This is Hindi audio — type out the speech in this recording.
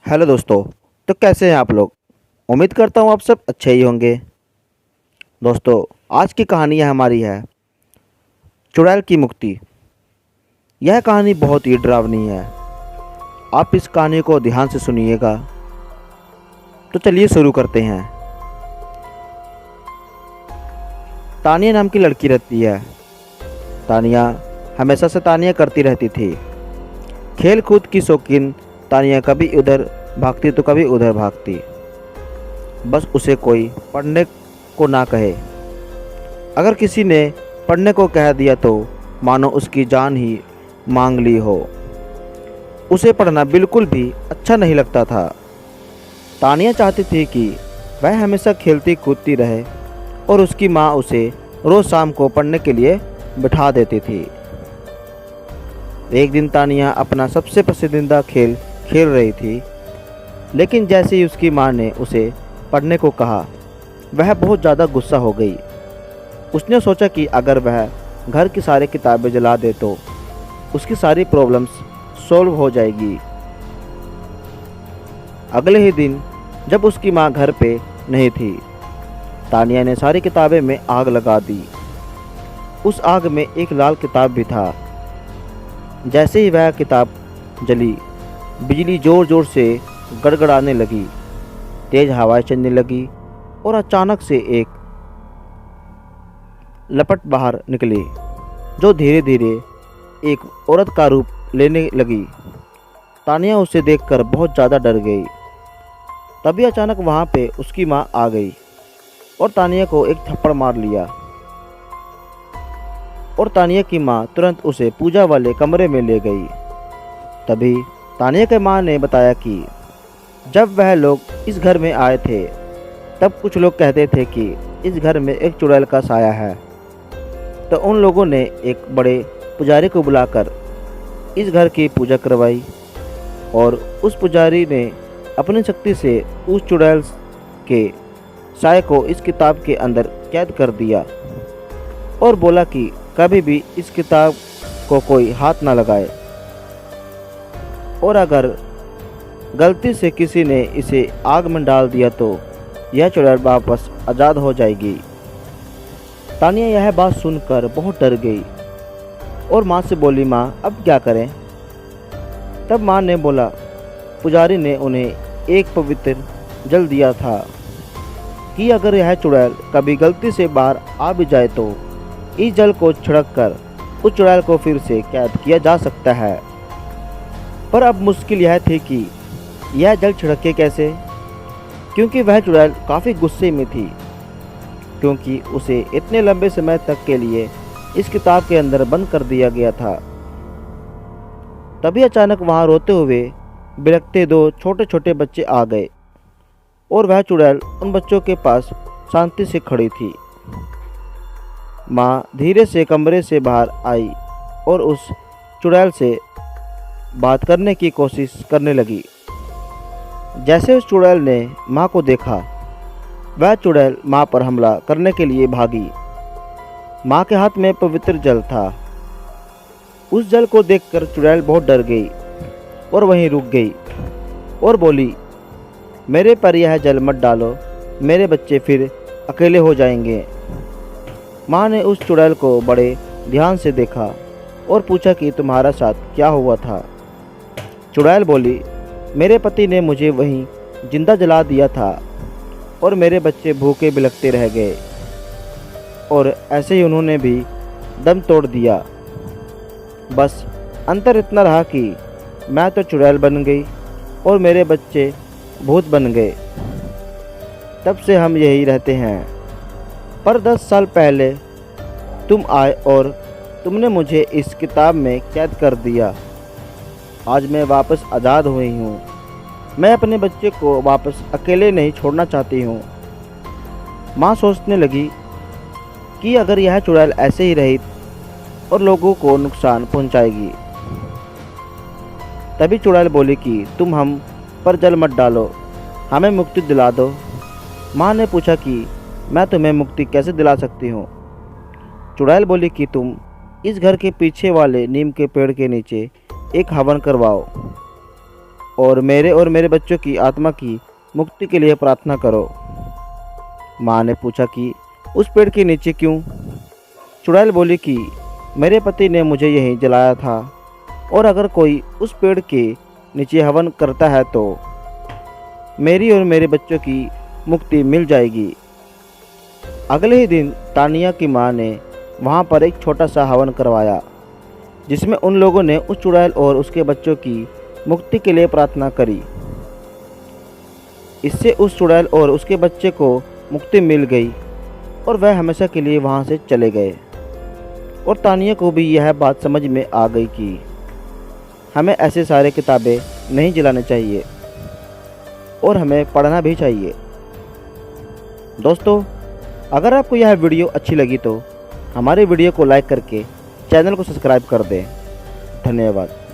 हेलो दोस्तों। तो कैसे हैं आप लोग। उम्मीद करता हूँ आप सब अच्छे ही होंगे। दोस्तों, आज की कहानी हमारी है चुड़ैल की मुक्ति। यह कहानी बहुत ही डरावनी है। आप इस कहानी को ध्यान से सुनिएगा। तो चलिए शुरू करते हैं। तानिया नाम की लड़की रहती है। तानिया हमेशा से तानिया करती रहती थी। खेल कूद की शौकीन तानिया कभी इधर भागती तो कभी उधर भागती। बस उसे कोई पढ़ने को ना कहे। अगर किसी ने पढ़ने को कह दिया तो मानो उसकी जान ही मांग ली हो। उसे पढ़ना बिल्कुल भी अच्छा नहीं लगता था। तानिया चाहती थी कि वह हमेशा खेलती कूदती रहे और उसकी माँ उसे रोज़ शाम को पढ़ने के लिए बिठा देती थी। एक दिन तानिया अपना सबसे पसंदीदा खेल खेल रही थी, लेकिन जैसे ही उसकी माँ ने उसे पढ़ने को कहा, वह बहुत ज़्यादा गुस्सा हो गई। उसने सोचा कि अगर वह घर की सारी किताबें जला दे तो उसकी सारी प्रॉब्लम्स सॉल्व हो जाएगी। अगले ही दिन जब उसकी माँ घर पे नहीं थी, तानिया ने सारी किताबें में आग लगा दी। उस आग में एक लाल किताब भी था। जैसे ही वह किताब जली, बिजली ज़ोर ज़ोर से गड़गड़ाने लगी, तेज़ हवाएं चलने लगी और अचानक से एक लपट बाहर निकली, जो धीरे धीरे एक औरत का रूप लेने लगी। तानिया उसे देखकर बहुत ज़्यादा डर गई। तभी अचानक वहाँ पे उसकी माँ आ गई और तानिया को एक थप्पड़ मार लिया। और तानिया की माँ तुरंत उसे पूजा वाले कमरे में ले गई। तभी तानिया के माँ ने बताया कि जब वह लोग इस घर में आए थे, तब कुछ लोग कहते थे कि इस घर में एक चुड़ैल का साया है। तो उन लोगों ने एक बड़े पुजारी को बुलाकर इस घर की पूजा करवाई और उस पुजारी ने अपनी शक्ति से उस चुड़ैल के साये को इस किताब के अंदर कैद कर दिया और बोला कि कभी भी इस किताब को कोई हाथ ना लगाए, और अगर गलती से किसी ने इसे आग में डाल दिया तो यह चुड़ैल वापस आज़ाद हो जाएगी। तानिया यह बात सुनकर बहुत डर गई और माँ से बोली, माँ अब क्या करें। तब माँ ने बोला, पुजारी ने उन्हें एक पवित्र जल दिया था कि अगर यह चुड़ैल कभी गलती से बाहर आ भी जाए तो इस जल को छिड़क कर उस चुड़ैल को फिर से कैद किया जा सकता है। पर अब मुश्किल यह थी कि यह जल छिड़के कैसे, क्योंकि वह चुड़ैल काफ़ी गुस्से में थी, क्योंकि उसे इतने लंबे समय तक के लिए इस किताब के अंदर बंद कर दिया गया था। तभी अचानक वहाँ रोते हुए बिलखते दो छोटे छोटे बच्चे आ गए और वह चुड़ैल उन बच्चों के पास शांति से खड़ी थी। माँ धीरे से कमरे से बाहर आई और उस चुड़ैल से बात करने की कोशिश करने लगी। जैसे उस चुड़ैल ने माँ को देखा, वह चुड़ैल माँ पर हमला करने के लिए भागी। माँ के हाथ में पवित्र जल था। उस जल को देखकर चुड़ैल बहुत डर गई और वहीं रुक गई और बोली, मेरे पर यह जल मत डालो, मेरे बच्चे फिर अकेले हो जाएंगे। माँ ने उस चुड़ैल को बड़े ध्यान से देखा और पूछा कि तुम्हारा साथ क्या हुआ था। चुड़ैल बोली, मेरे पति ने मुझे वहीं जिंदा जला दिया था और मेरे बच्चे भूखे बिलखते रह गए, और ऐसे ही उन्होंने भी दम तोड़ दिया। बस अंतर इतना रहा कि मैं तो चुड़ैल बन गई और मेरे बच्चे भूत बन गए। तब से हम यही रहते हैं। पर 10 साल पहले तुम आए और तुमने मुझे इस किताब में कैद कर दिया। आज मैं वापस आज़ाद हुई हूँ। मैं अपने बच्चे को वापस अकेले नहीं छोड़ना चाहती हूँ। माँ सोचने लगी कि अगर यह चुड़ैल ऐसे ही रही और लोगों को नुकसान पहुँचाएगी। तभी चुड़ैल बोली कि तुम हम पर जल मत डालो, हमें मुक्ति दिला दो। माँ ने पूछा कि मैं तुम्हें मुक्ति कैसे दिला सकती हूँ। चुड़ैल बोली कि तुम इस घर के पीछे वाले नीम के पेड़ के नीचे एक हवन करवाओ। और मेरे बच्चों की आत्मा की मुक्ति के लिए प्रार्थना करो। माँ ने पूछा कि उस पेड़ के नीचे क्यों? चुड़ैल बोली कि मेरे पति ने मुझे यहीं जलाया था और अगर कोई उस पेड़ के नीचे हवन करता है तो मेरी और मेरे बच्चों की मुक्ति मिल जाएगी। अगले ही दिन तानिया की माँ ने वहाँ पर एक छोटा सा हवन करवाया जिसमें उन लोगों ने उस चुड़ैल और उसके बच्चों की मुक्ति के लिए प्रार्थना करी। इससे उस चुड़ैल और उसके बच्चे को मुक्ति मिल गई और वह हमेशा के लिए वहाँ से चले गए। और तानिया को भी यह बात समझ में आ गई कि हमें ऐसे सारे किताबें नहीं जलाने चाहिए और हमें पढ़ना भी चाहिए। दोस्तों, अगर आपको यह वीडियो अच्छी लगी तो हमारे वीडियो को लाइक करके चैनल को सब्सक्राइब कर दें। धन्यवाद।